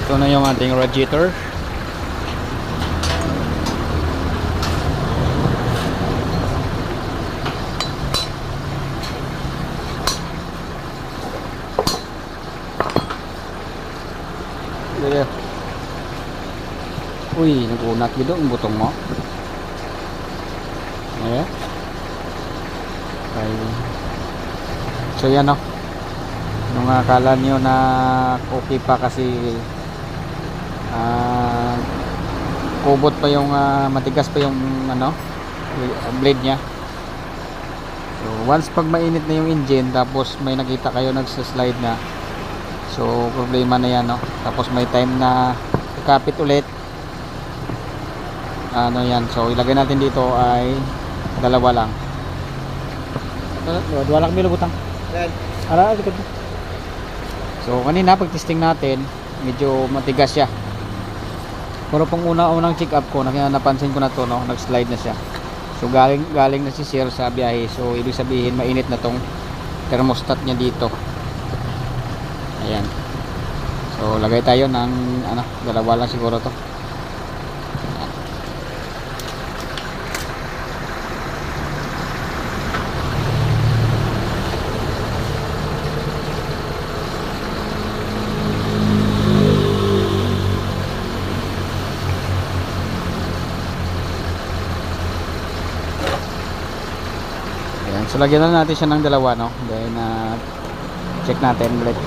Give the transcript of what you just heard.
Ito na yung ating radiator. Uy, nag-unat dito ang butong mo. Ayan. Okay. So yan o. Nung akala nyo na okay pa kasi kubot pa yung matigas pa yung ano, blade nya. So once pag mainit na yung engine, tapos may nakita kayo nagsaslide na, so problema na yan, no? Tapos may time na ikapit ulit, ano yan. So ilagay natin dito ay dalawa lang. Dalawa lang milubutang. Ara, likod mo. So kanina pag testing natin, medyo matigas siya. Pero pang unang check up ko, napansin ko na to, no, nag-slide na siya. So galing na si sir sa biyahe. So ibig sabihin mainit na tong thermostat niya dito. Ayan. So lagay tayo ng ano, dalawa lang siguro to. So lagyan na natin siya ng dalawa, no? Then check natin ulit.